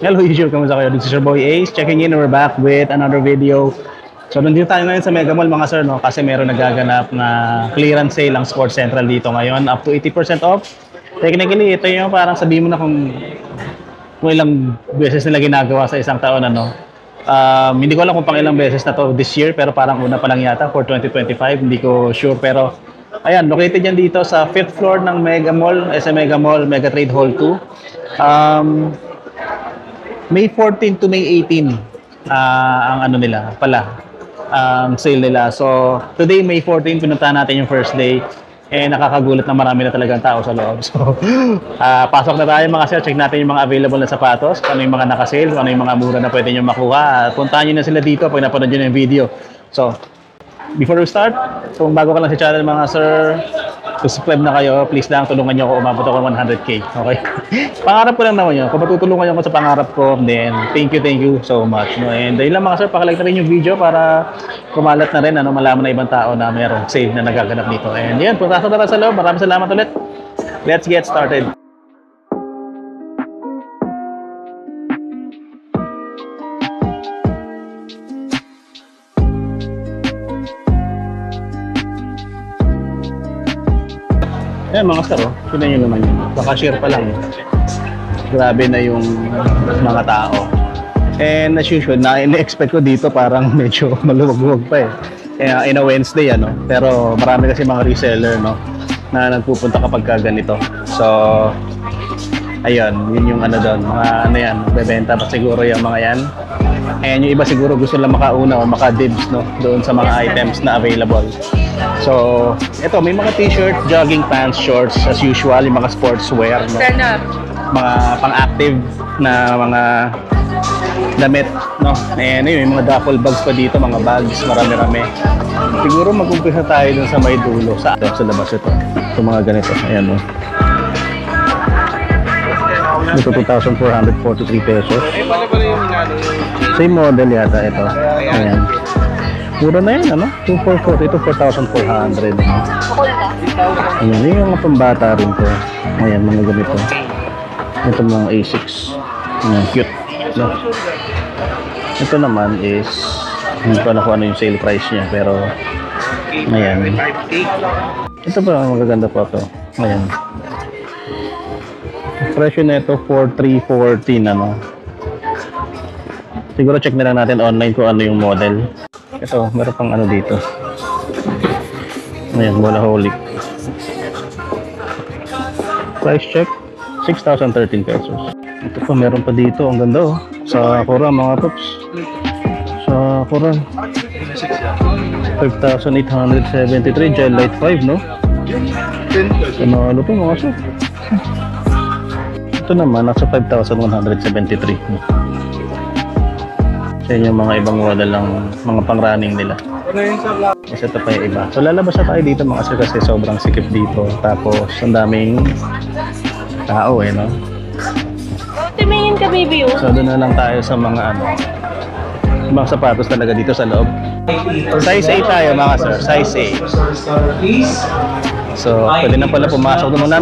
Hello YouTube, kamusta kayo? This is your boy Ace, checking in. We're back with another video. So nandito tayo ngayon sa Mega Mall mga sir, no? Kasi meron nagaganap na clearance sale ang Sports Central dito ngayon, up to 80% off. Technically, ito yung parang sabihin mo na kung ilang beses nila ginagawa sa isang taon, ano. Hindi ko alam kung pang ilang beses na to this year, pero parang una pa lang yata for 2025, hindi ko sure. Pero ayan, located yan dito sa 5th floor ng Mega Mall, SM Mega Mall, Mega Trade Hall 2. May 14 to May 18 ang ano nila pala, sale nila. So today May 14, pinuntahan natin yung first day, nakakagulat na marami na talagang tao sa loob. So pasok na tayo mga sir, check natin yung mga available na sapatos, ano yung mga naka-sale, ano yung mga mura na pwede nyo makuha. Puntahan nyo na sila dito pag napanood nyo yung video. So before we start, kung bago ka lang sa channel mga sir, subscribe na kayo, please lang tulungan nyo ako umabot ako 100k, okay? Pangarap ko lang naman yun. Kung matutulungan nyo ako sa pangarap ko, then thank you so much, no? And dahil lang mga sir, pakilike na rin yung video para kumalat na rin, ano, malaman na ibang tao na mayroong sale na nagaganap dito. And yan, punta na sa loob. Maraming salamat ulit. Let's get started. Ayan mga sir, sino nyo naman yun? Baka-share pa lang. Grabe na yung mga tao. And as usual, na-expect ko dito parang medyo maluwag-luwag pa in a Wednesday, ano? Pero marami kasi mga reseller, no? Na nagpupunta kapag ganito. So, ayun, yun yung ano doon. Mga ano yan, bebenta pa siguro yung mga yan. And yung iba siguro gusto lang makauna o maka-dibs, no? Doon sa mga items na available. So, ito, may mga t-shirt, jogging pants, shorts, as usual, yung mga sportswear, no? Mga pang-active na mga damit, no? And yun, yung mga duffel bags pa dito, mga bags, marami-rami. Siguro mag-umpisa tayo dun sa may dulo, sa labas ito. Ito mga ganito, ayan, no? Ito 2,443 pesos. Same model yata ito. Ayan. Mura na yan, ano? 2,440, ito 4,400. Ayan, yung mga pambata rin to. Ayan, mga ganito. Ito mga A6. Ayan, cute. No? Ito naman is, hindi ko alam kung ano yung sale price niya, pero ayan. Ito pa, magaganda po ito. Ayan. Presyo na ito, 4,314, ano? Siguro check na lang natin online kung ano yung model. Ito, meron pang ano dito. Ayan, Bolaholic. Price check, 6,013 pesos. Ito pa, meron pa dito. Ang ganda, oh. Sakura, mga tops. Sakura. 5,873. Gel Light 5, no? Ano to, mga sir? Ito naman, nasa 5,173. Yan yung mga ibang model ng mga pang-running nila. Kasi ito pa yung iba. So lalabas na tayo dito mga sir kasi sobrang sikip dito. Tapos ang daming tao no? Tumingin ka baby oh. So doon na lang tayo sa mga ano, mga sapatos talaga dito sa loob. Size 8 tayo mga sir, size 8. So pwede na pala pumasok. Wala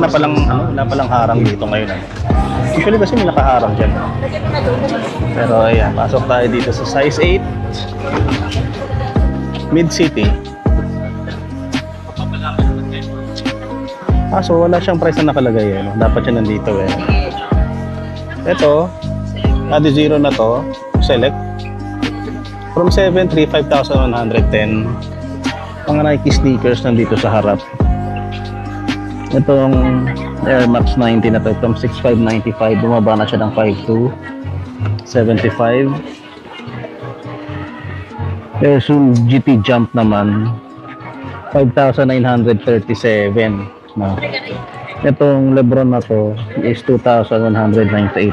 na palang harang dito ngayon. Usually kasi may nakaharang dyan. Pero ayan, pasok tayo dito sa size 8 Mid-City. So wala siyang price na nakalagay no? Dapat siya nandito Ito Adizero na to. Select from 7,300 5,110. Mga Nike sneakers nandito sa harap. Itong Air Max 90 na to from 6,595 bumaba na siya ng 5,275. Air Zoom GT Jump naman 5,937 no. Itong Lebron na to is 2,198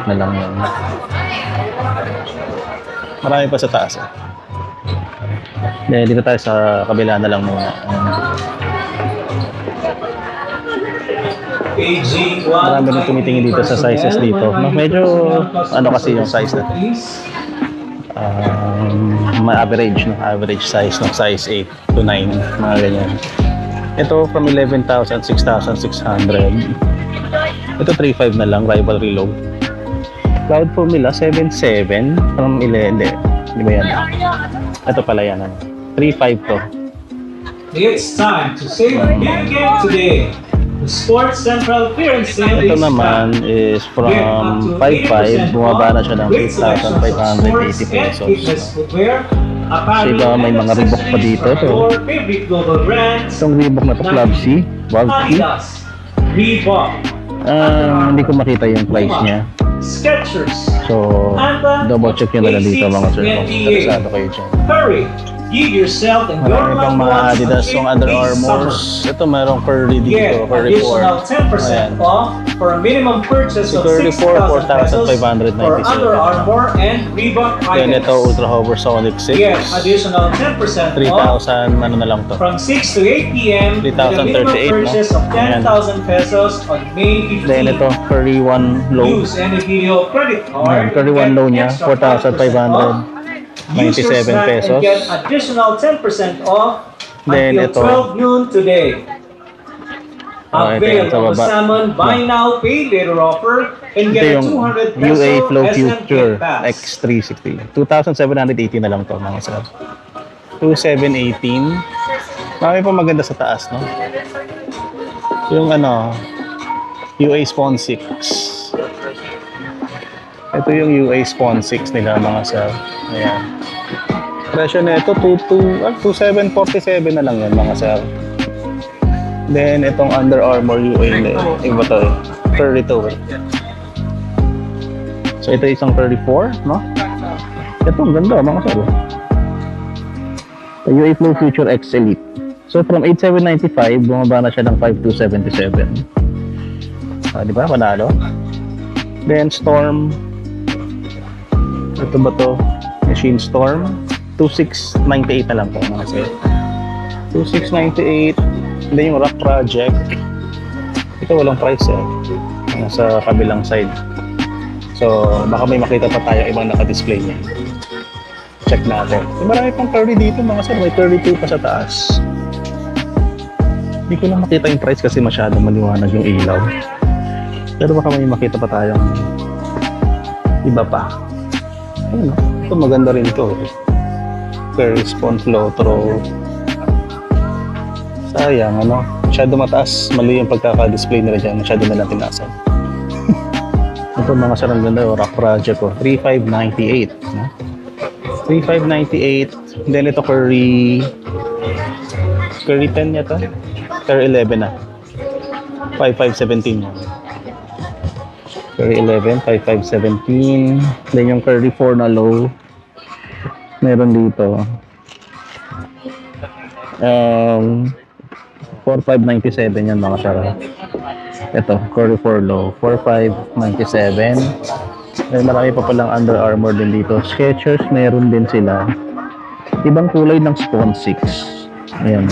na lang yun. Marami pa sa taas dito tayo sa kabila na lang muna. Marami rin tumitingin dito sa sizes dito. No? Medyo ano kasi yung size na average, no? Average size ng size 8 to 9, mga ganyan. Ito from 11,000, 6,600. Ito 3,500 na lang, rivalry low. Cloud Formula 77 from 11. Di ba yan? Ito pala yan. 3.5 to. It's time to save big again today. The Sports Central Clearance Sale Ito is naman is from 5.5. Bumaba na siya ng 8,580 pesos. So iba may mga Reebok pa dito. So, itong Reebok na to, Club C, Valve Key. Reebok, Hindi ko makita yung price niya. Skechers, So, double check nyo na lang dito mga sir kung interesado kayo dyan. hurry! Give yourself and your Marami pang loved mga ones Adidas a yung Under treat this Armour. summer. Ito merong Curry dito, Get Curry 4. additional 10% off for a minimum purchase Si of Curry 4, 6,000 pesos for 4,597. Under Armour and Reebok Then items. ito Ultra Hover Sonic 6. Get additional 10% off 3,000 ano na lang to. from 6 to 8 p.m. with a minimum 3,038, no? purchase of Ayan. 10,000 pesos on May 15. Then ito Curry 1 low. Use any video credit Ayan, card. Curry 1 low niya, 4,597 pesos. And get additional 10% off Then until ito. 12 noon today. Oh, ito yung Avail sa of the baba. salmon buy now, pay later offer and Ito get a yung 200 UA peso Flow SM Future Gift Pass. X360. 2,780 na lang to mga sir. 2,718. Marami pa maganda sa taas, no? Yung ano, UA Spawn 6. Ito yung UA Spawn 6 nila mga sir. Ayan. Presyo na ito, 2,747 na lang yan mga sir. Then, itong Under Armour UA na iba to eh. 32 eh. So, ito isang 34, no? Ito, ang ganda mga sir. The UA Flow Future X Elite. So, from 8,795, bumaba na siya ng 5,277. Di ba? Panalo. Then, Storm. Ito ba to? Machine Storm. 2,698 na lang po mga sir. 2,698. Then yung Rock Project. Ito walang price eh. Nasa kabilang side. So, baka may makita pa tayo ibang naka-display niya. Check natin. Marami pang Curry dito mga sir. May 32 pa sa taas. Hindi ko na makita yung price kasi masyadong maliwanag yung ilaw. Pero baka may makita pa tayong iba pa. Ayun, ito maganda rin ito. Curry Spawn Flow Throw. Sayang, ano? Masyado mataas. Mali yung pagkaka-display nila dyan. Masyado na lang tinasan. Ito mga sarang ganda. Rock Project ko. 3,598. 3,598. Then ito Curry 10 yata. Curry 11 na. 5,517 yan. Curry 11, 5,517. Then yung Curry 4 na low. Meron dito. 4,597 yan mga sara. Ito, Curry 4 low. 4,597. Then marami pa palang Under Armour din dito. Skechers, meron din sila. Ibang kulay ng Spawn 6. Ayan.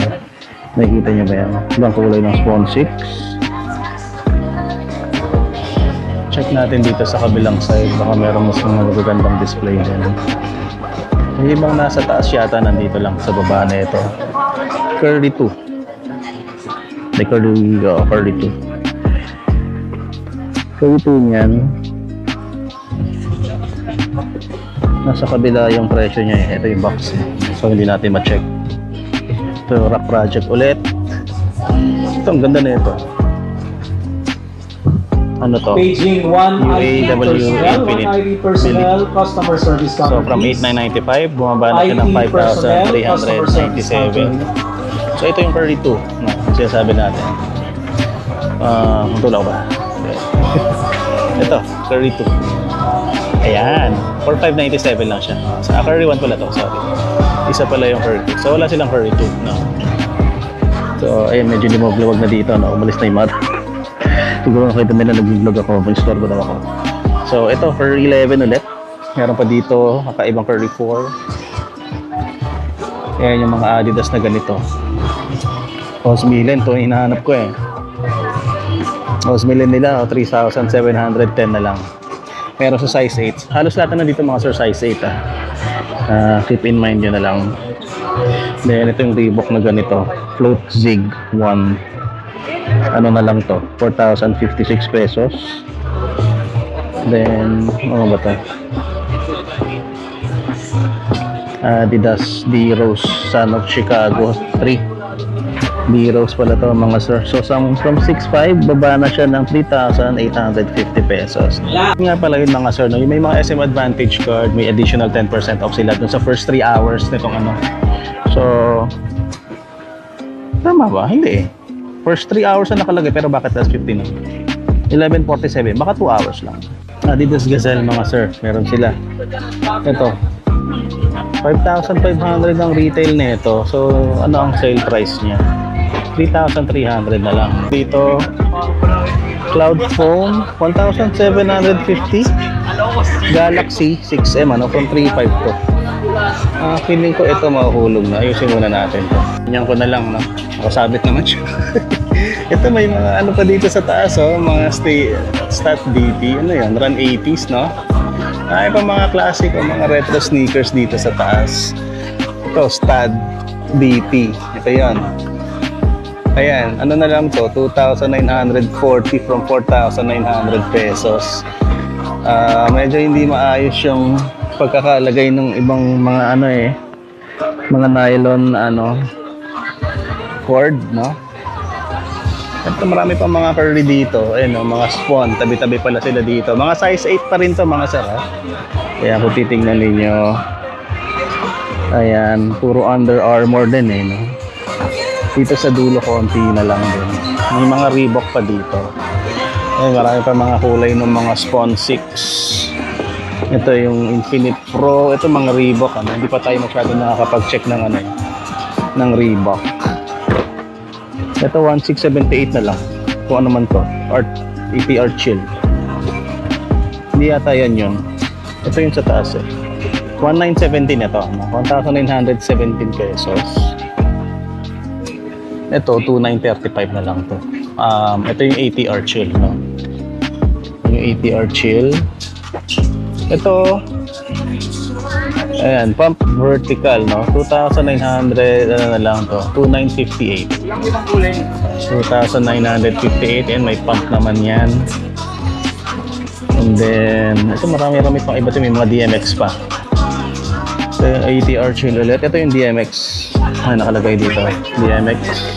Nakikita nyo ba yan? Ibang kulay ng Spawn 6. Check natin dito sa kabilang side. Baka meron mas mga magagandang display din. Yung ibang nasa taas yata nandito lang sa baba na ito. Curry 2. May Curry 2. Curry 2 niyan. Nasa kabila yung presyo niya eh. Ito yung box. So hindi natin ma-check. Ito Rock Project ulit. Ito ang ganda na ito. Ano to? Paging 1 IT UAW personnel, 1 Infinite. IT personnel, customer service So from companies. 8,995, bumaba na siya ng IT personnel, customer service 5,397. So ito yung Curry 2, no? Sinasabi natin. Matulaw ba? Ito, Curry 2. Ayan, 4,597 lang siya. Sa Curry 1 pala to, sorry. Isa pala yung Curry 2. So wala silang Curry 2, no? So ayun, medyo lumawag na dito, no? Umalis na yung mata. Siguro nakita nila nag-vlog ako, mag-store ko daw ako. So ito, Curry 11 ulit. Meron pa dito, kakaibang Curry 4. Ayan yung mga Adidas na ganito. Osmilen, ito hinahanap ko eh. Osmilen nila, 3,710 na lang. Meron sa size 8. Halos lahat na dito mga sir, size 8 keep in mind yun na lang. Then ito yung Reebok na ganito. Float Zig 1. Ano na lang to, 4,056 pesos. Then, ano ba to? Adidas D-Rose Son of Chicago 3. D-Rose pala to mga sir. So from 6.5 baba na siya ng 3,850 pesos. Nga pala yun mga sir, no? Yung may mga SM Advantage card, may additional 10% off sila dun sa first 3 hours nitong ano. So tama ba? Hindi eh. First 3 hours na nakalagay pero bakit last 15 no? 11.47, baka 2 hours lang. Adidas Gazelle mga sir, meron sila. Ito 5,500 ang retail nito. So, ano ang sale price niya? 3,300 na lang. Dito, Cloud Phone, 1,750. Galaxy 6M, ano, from 3,500 to. Feeling ko ito mahuhulog na. Ayusin muna natin to. Ganyan ko na lang, no? Nakasabit naman siya. Ito may mga ano pa dito sa taas, oh. Mga Stat DT. Ano yun? Run 80s, no? Ay pa mga classic o mga retro sneakers dito sa taas. Ito, Stud DT. Ito yan. Ayan, ano na lang to, 2,940 from 4,900 pesos. Medyo hindi maayos yung pagkakalagay ng ibang mga ano eh, mga nylon ano, cord, no? Ito marami pa mga curly dito. Ayun o, mga spawn. Tabi-tabi pala sila dito. Mga size 8 pa rin to mga sir. Kaya kung titignan ninyo. Ayan, puro Under Armour din eh. No? Dito sa dulo konti na lang din. May mga Reebok pa dito. Ayun, marami pa mga kulay ng mga Spawn 6. Ito yung Infinite Pro. Ito mga Reebok. Ano? Hindi pa tayo masyado nakakapag-check ng ano eh, ng Reebok. Ito 1,678 na lang. Kung ano man to. APR Chill. Hindi yata yan yun. Ito yung sa taas eh. 1,917 ito. 1,917 pesos. Ito 2,935 na lang to. Ito yung ATR Chill. No? Yung ATR Chill. Ito ayan, pump vertical, no? 2,900, ano na lang to? 2,958. 2,958 and may pump naman yan. And then, ito marami-rami pang iba. Ito may mga DMX pa. Ito yung ATR Chill ulit. Ito yung DMX. Ay, nakalagay dito. DMX.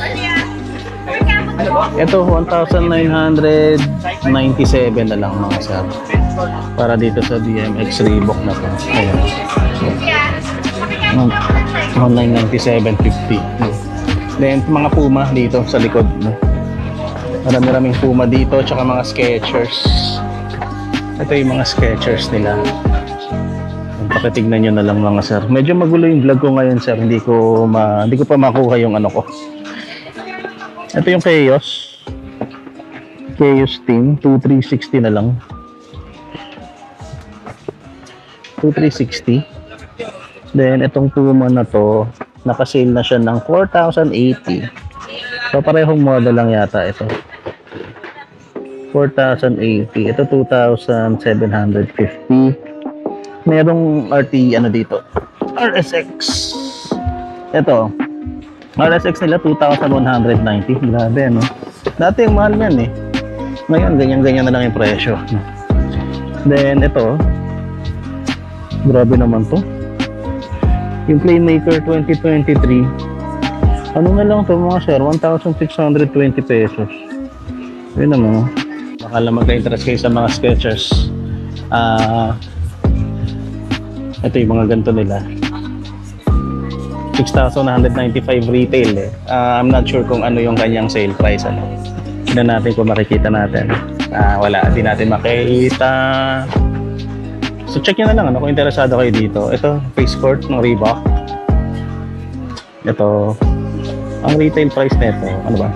Ito, 1,997 na lang mga sir. Para dito sa DMX Reebok na to. Ayan. 1,997.50. Then mga Puma dito sa likod, no? Marami-raming Puma dito, tsaka mga Skechers. Ito yung mga Skechers nila. Pakitignan nyo na lang mga sir. Medyo magulo yung vlog ko ngayon sir. Hindi ko pa makuha yung ano ko. Ito yung Chaos Team 2,360 na lang. 2,360. Then itong Puma na to, naka-sale na siya ng 4,080. So parehong model lang yata ito. 4,080. Ito 2,750. Merong RT ano dito, RSX. Ito RSX nila 2,190. Grabe ano. Dati yung mahal yan eh. Ngayon ganyan-ganyan na lang yung presyo. Then ito, grabe naman to. Yung Playmaker 2023. Ano na lang to mga sir? 1,620 pesos. Yun naman. Baka lang magka-interest kayo sa mga Skechers. Ito yung mga ganito nila. 6,195 retail eh. I'm not sure kung ano yung kanyang sale price. Ano. Tignan natin kung makikita natin. Wala, di natin makita. So check nyo na lang ano, kung interesado kayo dito. Ito, face court ng Reebok. Ito, ang retail price nito, ano ba?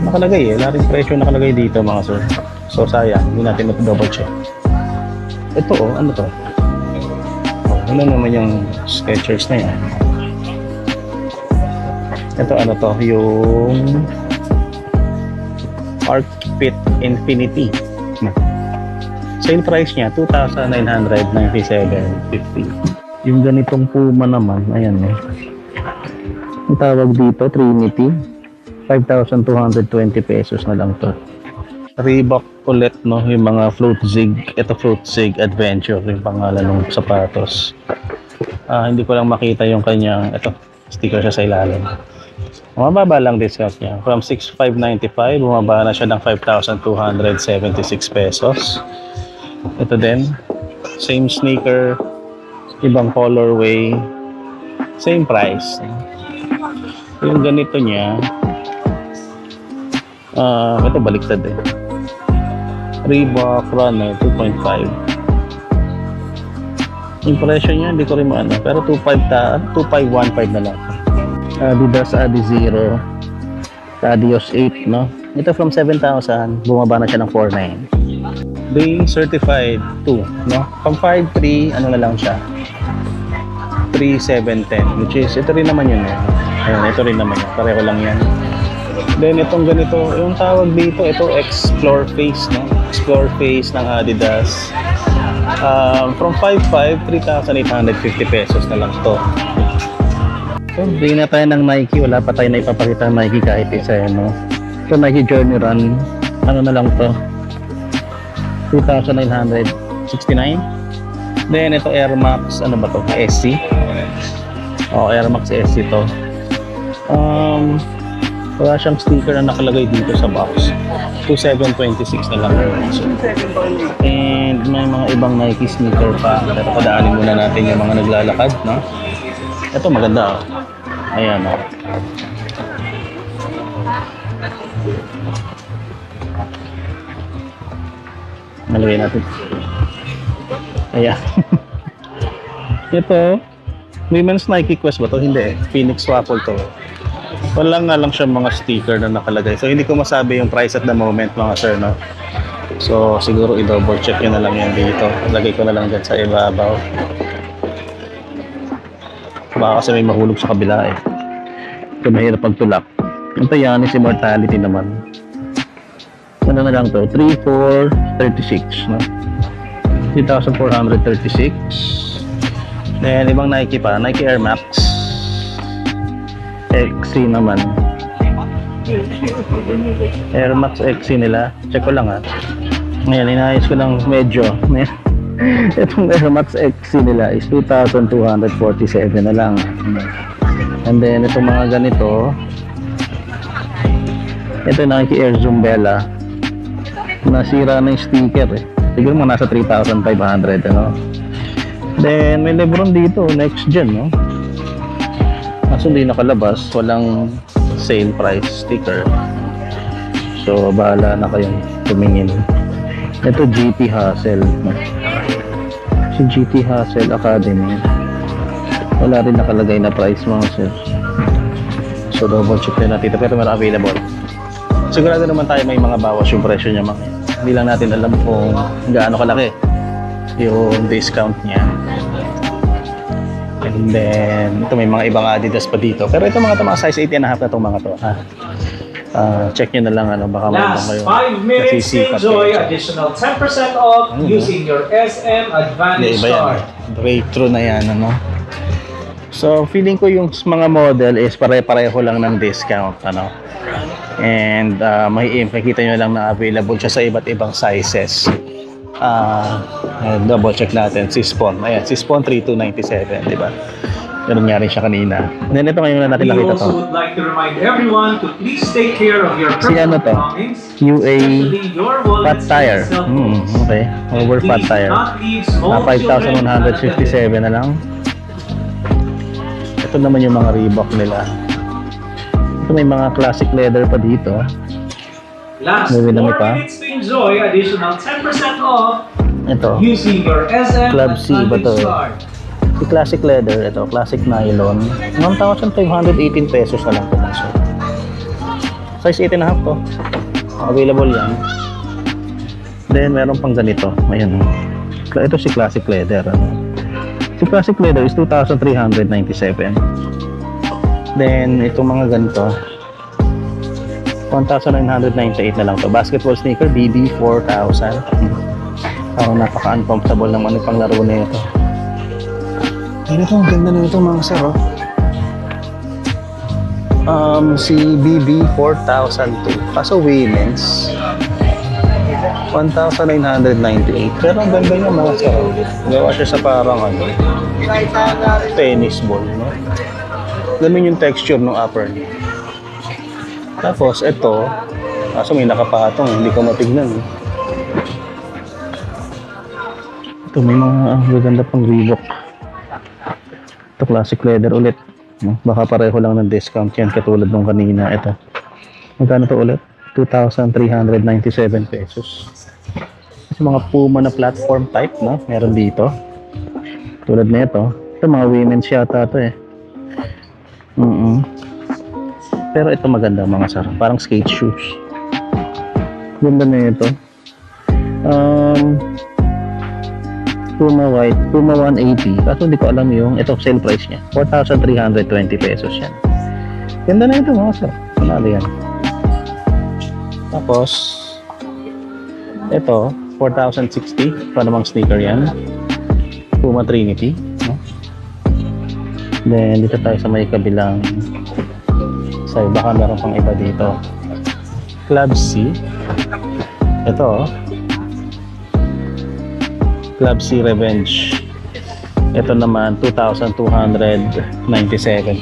Nakalagay eh, wala rin presyo nakalagay dito mga sir. So sayang, hindi natin double check. Ito oh, ano to? Ano naman yung Skechers na yan? Ito ano to? Yung Arc Fit Infinity. Sale price niya 2,997.50. Yung ganitong Puma naman, ayan eh. Ang tawag dito, Trinity. 5,220 pesos na lang to. Reebok ulit, no? Yung mga Float Zig. Ito Float Zig Adventure, yung pangalan ng sapatos. Hindi ko lang makita yung kanyang, ito, sticker siya sa ilalim. Mababa lang discount niya. From 6,595, bumaba na siya ng 5,276 pesos. Ito din, same sneaker, ibang colorway, same price. Yung ganito niya, ito baliktad eh. Reebok Runner 2.5. Yung presyo niya, hindi ko rin maano. Pero 2,515 na lang. Adidas Adizero. Adios 8, no? Ito from 7,000, bumaba na siya ng 4,900. Being certified 2, no? From 5,300, ano na lang siya? 3,710, which is, ito rin naman yun eh. Ayan, ito rin naman yun. Pareho lang yan. Then, itong ganito, yung tawag dito, ito Explore Face, no? Explore Face ng Adidas. From 5,500, 3,850 pesos na lang to. So, bigyan na tayo ng Nike. Wala pa tayo na ipapakita ng Nike kahit isa, no? So, Nike Journey Run, ano na lang to? 2,969. Then, ito Air Max, ano ba to? SC? Air Max SC to. Wala siyang sticker na nakalagay dito sa box. 2,726 na lang. And may mga ibang Nike sneaker pa. Pero padaanin muna natin yung mga naglalakad, no? Ito maganda, oh. Ayan, oh. Malawin natin. Ayan. Ito, women's Nike Quest ba to? Hindi eh. Phoenix Waffle to. Wala nga lang siya mga sticker na nakalagay. So, hindi ko masabi yung price at the moment, mga sir, no? So, siguro i-double check yun na lang yan dito. Lagay ko na lang dyan sa ibabaw. Baka kasi may mahulog sa kabila eh. Ito mahirap pagtulak. Ito yan is Immortality naman. Ano na lang to? 3,436, no? 3,436. Then, ibang Nike pa. Nike Air Max. XC naman. Air Max XC nila. Check ko lang ha. Ngayon, inayos ko lang medyo. Itong Air Max XC nila is 2,247 na lang. And then, itong mga ganito. Ito Nike Air Zumbella. Nasira na yung sticker eh. Siguro mga nasa 3,500, ano? Then, may Lebron dito. Next gen, no? Kaso hindi nakalabas, walang sale price sticker. So, bahala na kayong tumingin. Ito GT Hustle. Si GT Hustle Academy. Wala rin nakalagay na price, mga sir. So, double check na natin ito. Pero meron available. Sigurado naman tayo may mga bawas yung presyo niya, mga. Hindi lang natin alam kung gaano kalaki yung discount niya. And then, ito may mga ibang Adidas pa dito. Pero ito mga size 8.5 na itong mga to. Check nyo na lang, ano, baka may ibang kayo. Last 5 minutes to enjoy additional 10% off using your SM Advantage card. Breakthrough na yan, ano. So, feeling ko yung mga model is pare-pareho lang ng discount, ano. And makikita nyo lang na available siya sa iba't ibang sizes. Double check natin si Spawn. Ayan, si Spawn 3,297, di ba? Ganun nga rin siya kanina. And then ito ngayon na natin We nakita to. also would like to remind everyone to please take care of your Si ano personal to? belongings, UA especially your Fat wallets Tire. and cell phones. Okay. Over Fat Please Tire. not leave small children 5,157 na lang. Ito naman yung mga Reebok nila. Ito may mga classic leather pa dito. Last 4 minutes to enjoy additional 10% off Ito. using your SM Club C ba to? Advantage card. Si classic leather, ito, classic nylon. 1,518 pesos na lang ito. Size 8.5 to. Available yan. Then, meron pang ganito. Ayan. Ito si classic leather. Si classic leather is 2,397. Then, itong mga ganito. 1,998 na lang to. Basketball sneaker, BB 4,000. Parang napaka-uncomfortable naman yung panglaro na ito. Ayun ito, ang ganda na ito mga sir, oh. Si BB 4,002. Kaso women's. 1,998. Pero ang ganda niya mga sir. Gawa siya sa parang ano, tennis ball, no? Ganun yung texture ng upper niya. Tapos ito, kaso may nakapatong, hindi ko matignan. Ito may mga maganda pang Reebok. Ito classic leather ulit. No? Baka pareho lang ng discount yan katulad nung kanina. Ito. Magkano to ulit? 2,397 pesos. Kasi mga Puma na platform type, no? Meron dito. Tulad na ito. Ito mga women's yata ito eh. Pero ito maganda mga sir. Parang skate shoes. Ganda na ito. Puma white, Puma 180. Kaso hindi ko alam yung ito sale price niya. 4,320 pesos yan. Ganda na ito mga sir. Manalo yan. Tapos ito 4,060. Pa namang sneaker yan. Puma Trinity. No? Then dito tayo sa may kabilang side. Baka meron pang iba dito. Club C. Ito Club C Revenge. Ito naman 2,297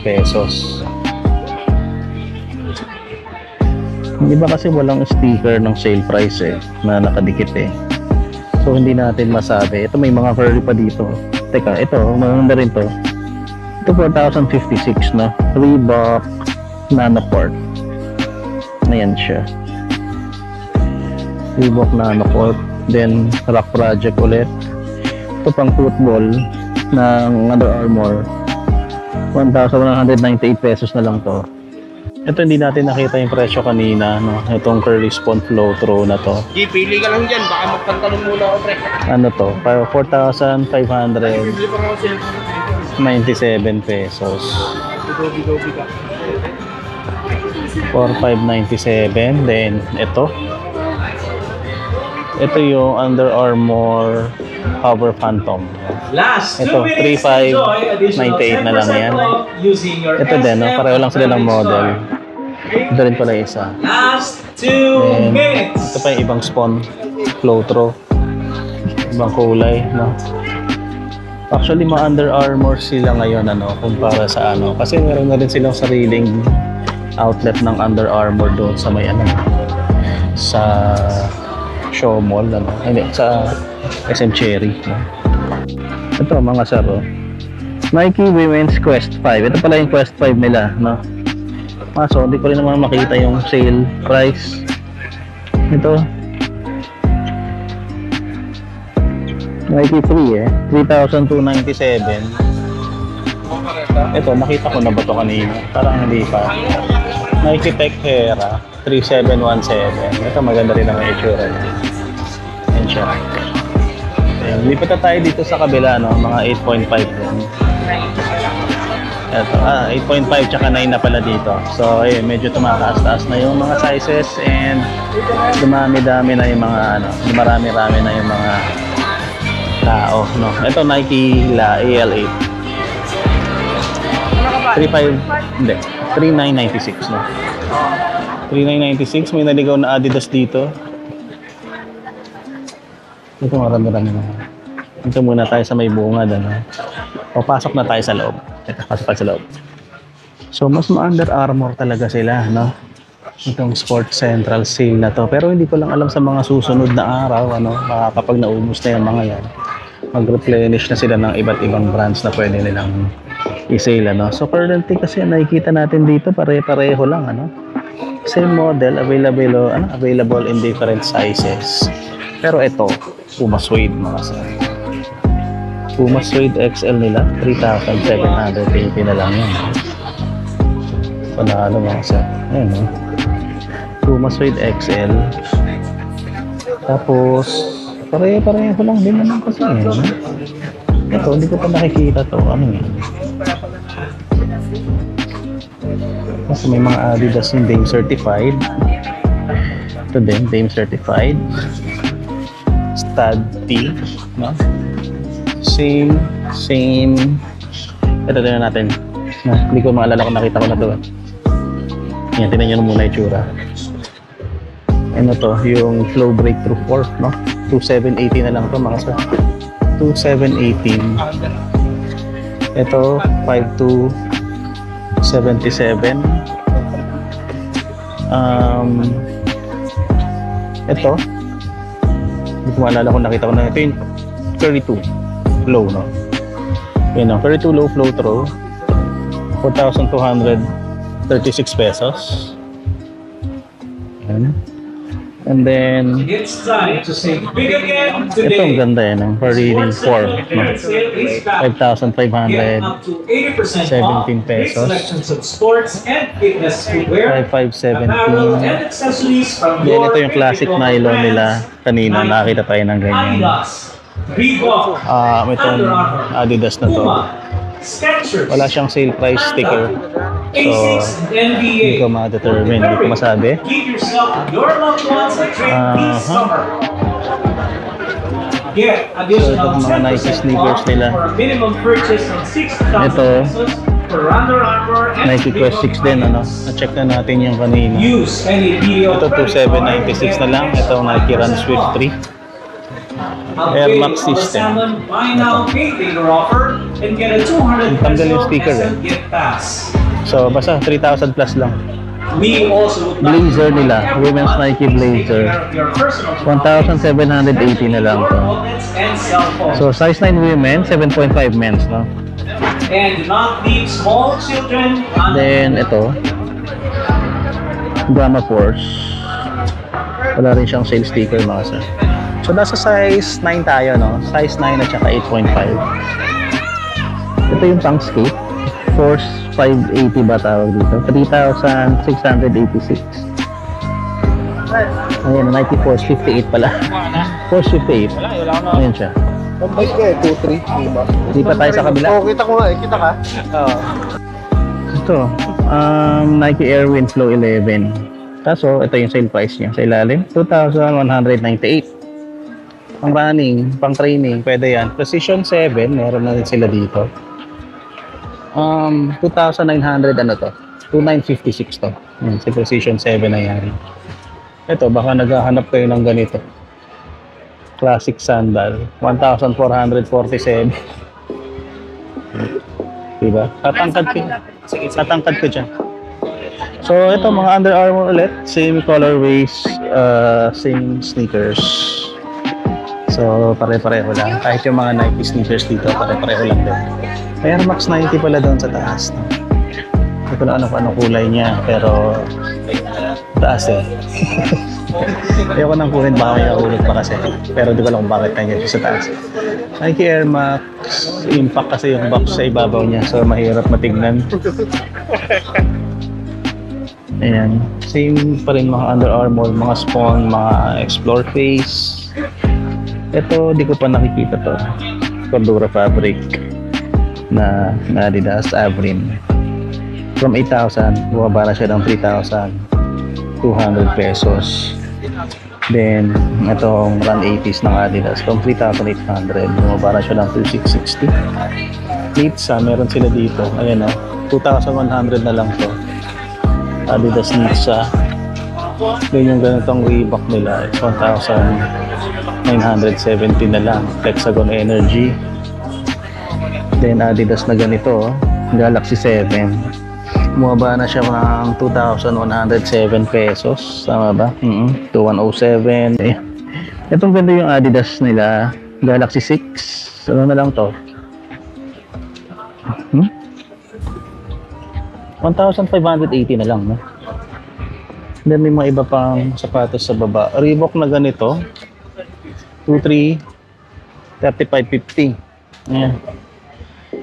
pesos. Hindi ba kasi walang sticker ng sale price eh na nakadikit eh. So hindi natin masabi. Ito may mga furry pa dito. Teka, ito maganda rin to. Ito 4,056 na. Reebok Nanoport. Ayan siya. Reebok Nanoport. Then Rock Project ulit. Ito pang football ng Under Armour. 1,198 pesos na lang to. Ito hindi natin nakita yung presyo kanina, no? Itong Curly Spawn Flow Throw na to. Pili ka lang dyan, baka magpantalon muna ako, pre. Ano to? 4,597 pesos. 4,597. Then ito. Ito yung Under Armour Power Phantom. Last 2 Ito, minutes, enjoy additional 3,598 na lang yan. 10% off using your Ito din, no? Pareho lang sila ng model. Ito rin pala isa. Last 2 And minutes. ito pa yung ibang Spawn Flow Throw. Ibang kulay, no? Actually, mga Under Armour sila ngayon, ano, kumpara sa ano. Kasi meron na rin silang sariling outlet ng Under Armour doon sa may ano, sa Show Mall, ano. Hindi, sa SM Cherry, no? Ito, mga sir, oh. Nike Women's Quest 5. Ito pala yung Quest 5 nila, no? Maso, hindi ko rin naman makita yung sale price. Ito. Nike 3 eh. 3,297. Ito, nakita ko na ba ito kanina? Parang hindi pa. Nike Tech Hera 3,717. Ito, maganda rin ang itsura niya. Yan siya. Lipat na tayo dito sa kabila, no? Mga 8.5 din. Ito, 8.5 tsaka 9 na pala dito. So, ayun, medyo tumataas-taas na yung mga sizes and dumami-dami na yung mga ano, marami-rami na yung mga tao, no? Ito Nike La AL8. 3,996, no? 3,996, may naligaw na Adidas dito. Ito marami-rami na. Ito muna tayo sa may bungad, ano? O pasok na tayo sa loob. Ito, pasok tayo sa loob. So, mas ma-Under Armour talaga sila, no? Itong Sports Central sale na to. Pero hindi ko lang alam sa mga susunod na araw, ano? Baka kapag naubos na yung mga yan, mag-replenish na sila ng iba't ibang brands na pwede nilang i-sale, ano? So, currently kasi nakikita natin dito, pare-pareho lang, ano? Same model, available in different sizes. Pero ito, Puma Suede, mga sir. Puma Suede XL nila, 3,780 na lang yan. Panalo mga sir. Ayan, no? Puma Suede XL. Tapos, pare-pareho lang din naman kasi yan. No? Ito, hindi ko pa nakikita to. Ano yan? Kasi may mga Adidas yung Dame Certified. Ito din, Dame Certified. Stud T, no? Same. Ito din natin. No? Hindi ko maalala kung nakita ko na ito. Yan, tinan nyo muna yung tsura. Ano to, yung Flow Breakthrough 4, no? 2780 na lang to mga sir. 2718. Ito, 5277. Ito, hindi ko maalala kung nakita ko na ito yung 32 low, no? Yun, no? 32 low flow through, 4,236 pesos. Yan. And then, It's time to save big again ito ang today. ganda yan, ang per reading 4, no? Clearance sale is back. 5,500, Get up to 80% off 17 big pesos. selections of sports and fitness footwear, 5,517. apparel, and accessories from Then your ito yung classic favorite nylon brands, nila. Kanina Nike, nakita tayo ng ganyan. Adidas, Reebok, Itong Under Armour, Adidas na to. Puma, Skechers, Wala siyang sale price sticker. Asics, and Hindi ko NBA. ma-determine, hindi ko masabi. Give yourself your loved ones a treat this summer. Get additional So, itong mga Nike 10% sneakers off nila. for a minimum purchase of 6,000 Ito, pesos for Under Armour and Nike Quest 6 din, ano? Na-check na natin yung kanina. Use any video Ito, 2,796 na lang. Ito, Nike Run Swift 3. Air Max system. Buy now, pay later offer and get a 200 Tanggal yung peso sticker, SM gift pass. So, basta 3,000 plus lang. We also would Blazer like to nila, thank women's everyone Nike who's blazer. taking care of your personal 1,780 na lang your to. wallets and cell phones. So, size 9 women, 7.5 men's, no? And do not leave small children on Then, ito. Gamma Force. Wala rin siyang sales sticker, mga sir. So, nasa size 9 tayo, no? Size 9 at saka 8.5. Ito yung pang skate. Force 580 ba tawag dito? 3,686. Ayan, Nike Force 58 pala. Force 58. Ayan siya. Bike ka eh, 2-3, diba? Hindi pa tayo sa kabila. Oo, kita ko nga eh, kita ka. Oo. Ito, Nike Air Wind Flow 11. Kaso, ito yung sale price niya. Sa ilalim, 2,198. Pang running, pang training, pwede yan. Precision 7, meron na din sila dito. 2,900 ano to? 2,956 to. Yan, si Precision 7 na yan. Ito, baka naghahanap kayo ng ganito. Classic sandal, 1,447. Diba? Tatangkad ko. Tatangkad ko dyan. So, ito mga Under Armour ulit. Same colorways, same sneakers. So, pare-pareho lang. Kahit yung mga Nike sneakers dito, pare-pareho lang din. Air Max 90 pala doon sa taas. No? Hindi ko na ano kung anong kulay niya, pero taas eh. Ayoko nang kunin, baka may nahulog pa kasi. Pero di ko alam kung bakit nandiyan sa taas. Nike Air Max Impact kasi yung box sa ibabaw niya, so mahirap matignan. Ayan. Same pa rin mga Under Armour, mga Spawn, mga Explore Face. Ito, di ko pa nakikita to. Cordura fabric na Adidas Avrin. From 8,000, bumaba na siya ng 3,200 pesos. Then, itong Run 80s ng Adidas from 3,800, bumaba na siya ng 2,660. Nitsa, meron sila dito. Ayan o, 2,100 na lang to. Adidas Nitsa. Then yung ganitong Reebok nila, 1,970 na lang. Hexagon Energy. Then Adidas na ganito, Galaxy 7. Bumaba na siya ng 2,107 pesos. Tama ba? 2,107. Itong ganda yung Adidas nila, Galaxy 6. Ano na lang to? 1,580 na lang, no? Then may mga iba pang sapatos sa baba. Reebok na ganito. 2,300, 3,550. Ayan.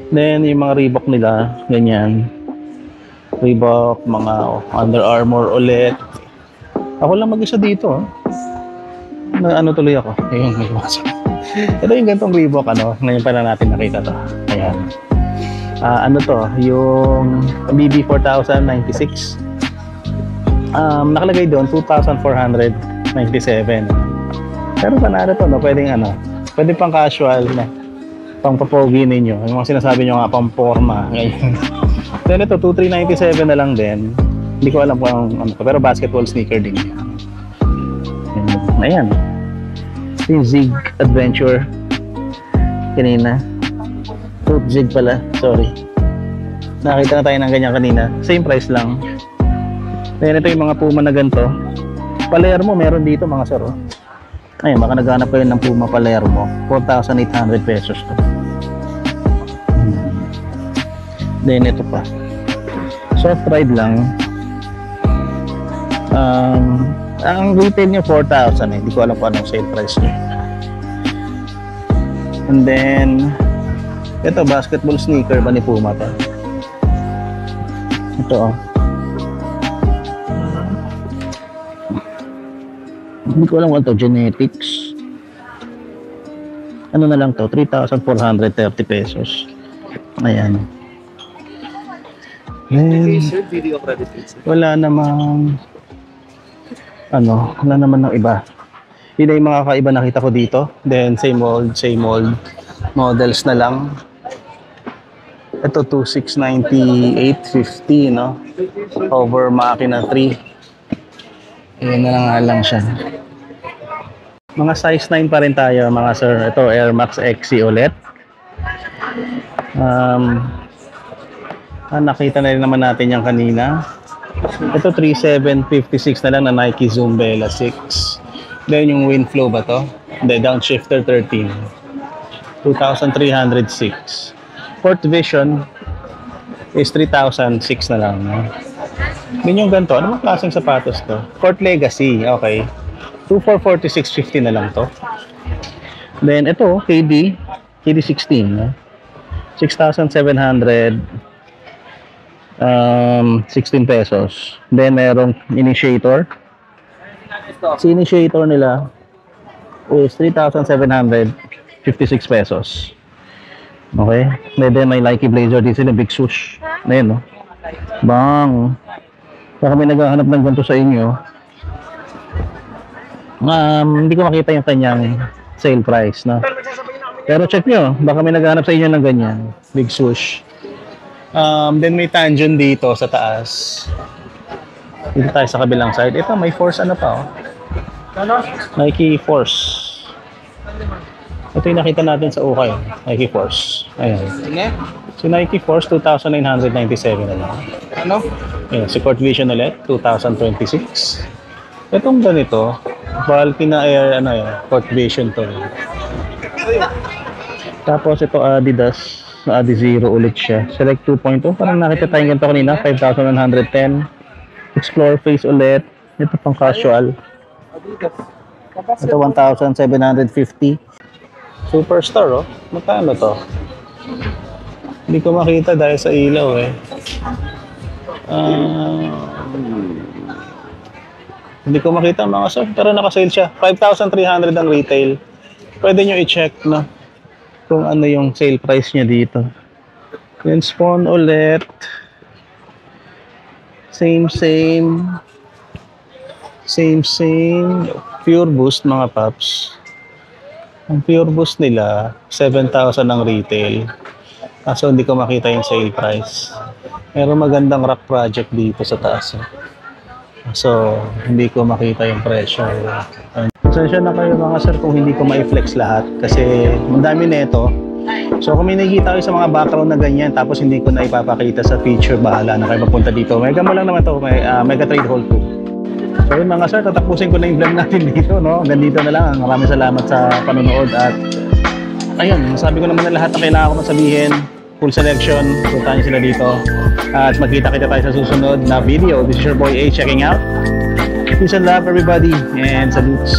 Then yung mga Reebok nila, ganyan. Reebok, mga Under Armour ulit. Ako lang mag-isa dito. Na, ano tuloy ako? Ayun, may pumasok. Ito yung ganitong Reebok, ano? Ngayon pa na natin nakita to. Ayan. Ano to? Yung BB 4096. Nakalagay doon 2,497. Pero panalo to, no? Pwedeng ano, pwede pang casual na pang papogi ninyo. Yung mga sinasabi nyo nga, pang forma. Ngayon. Then ito, 2,397 na lang din. Hindi ko alam kung ano, pero basketball sneaker din. Ayan. Ito yung Zig Adventure. Kanina. Fruit Zig pala. Sorry. Nakita na tayo ng ganyan kanina. Same price lang. Then ito yung mga Puma na ganito. Palermo meron dito mga sir. Oh. Ayun, baka naghanap kayo ng Puma Palermo. 4,800 pesos to. Then ito pa. Soft ride lang. Ang retail niya 4,000 eh. Hindi ko alam kung anong sale price niya. And then ito, basketball sneaker ba ni Puma pa? Ito oh. Hindi ko alam kung ito, Genetics. Ano na lang to? 3,430 pesos. Ayan. Then, wala namang wala naman ng iba. Yun na yung mga kaiba nakita ko dito. Then same old models na lang. Ito 2,690, 850, no? Over Makina 3. Ayan na lang siya. Mga size 9 pa rin tayo mga sir. Ito Air Max XC ulit. Nakita na rin naman natin yung kanina. Ito 3,756 na lang na Nike Zoom Bella 6. Then yung Windflow ba to? Hindi, Downshifter 13. 2,306. Port Vision is 3,006 na lang. No? Then yung ganito, ano mga klaseng sapatos to? Port Legacy, okay. 2,446.50 na lang to. Then ito, KD16. No? 6,700 16 pesos. Then merong Initiator. Si Initiator nila is 3,756 pesos. Okay? Then may Nike Blazer din sila, big swoosh. Ayan, no? Bang! Baka may naghahanap ng ganito sa inyo. Hindi ko makita yung kanyang sale price, no? Pero check nyo, baka may naghahanap sa inyo ng ganyan. Big swoosh. Then may Tanjun dito sa taas. Dito tayo sa kabilang side. Ito may Force ano pa oh. Nike Force. Ito yung nakita natin sa ukay. Nike Force. Ayan. Si Nike Force 2,997 na lang. Ano? Ayan, si Court Vision ulit 2026. Itong ganito Valkyna Air Court Vision to. Tapos ito Adidas. Adizero ulit siya. Select 2.0. Parang nakita tayong ganito kanina. 5,110. Explore Face ulit. Ito pang casual. Ito 1,750. Superstar oh. Magkano to? Hindi ko makita dahil sa ilaw eh. Hindi ko makita mga sir. Pero nakasale siya. 5,300 ang retail. Pwede nyo i-check na kung ano yung sale price niya dito. Then Spawn ulit. Same. Pure Boost mga paps. Ang Pure Boost nila 7,000 ang retail. Kaso hindi ko makita yung sale price. Meron magandang rock project dito sa taas. So hindi ko makita yung presyo. Pasensya na kayo mga sir kung hindi ko ma-flex lahat kasi madami nito. So kung may nakikita kayo sa mga background na ganyan tapos hindi ko na ipapakita sa feature, bahala na kayo mapunta dito. Mega mo lang naman to, may Mega Trade Hall 2. So yun mga sir, tatapusin ko na yung vlog natin dito, no? Hanggang dito na lang. Maraming salamat sa panonood at ayun, sabi ko naman na lahat na kailangan ko masabihin. Full selection, punta niyo sila dito. At magkita-kita tayo sa susunod na video. This is your boy A checking out. Peace and love everybody and salutes.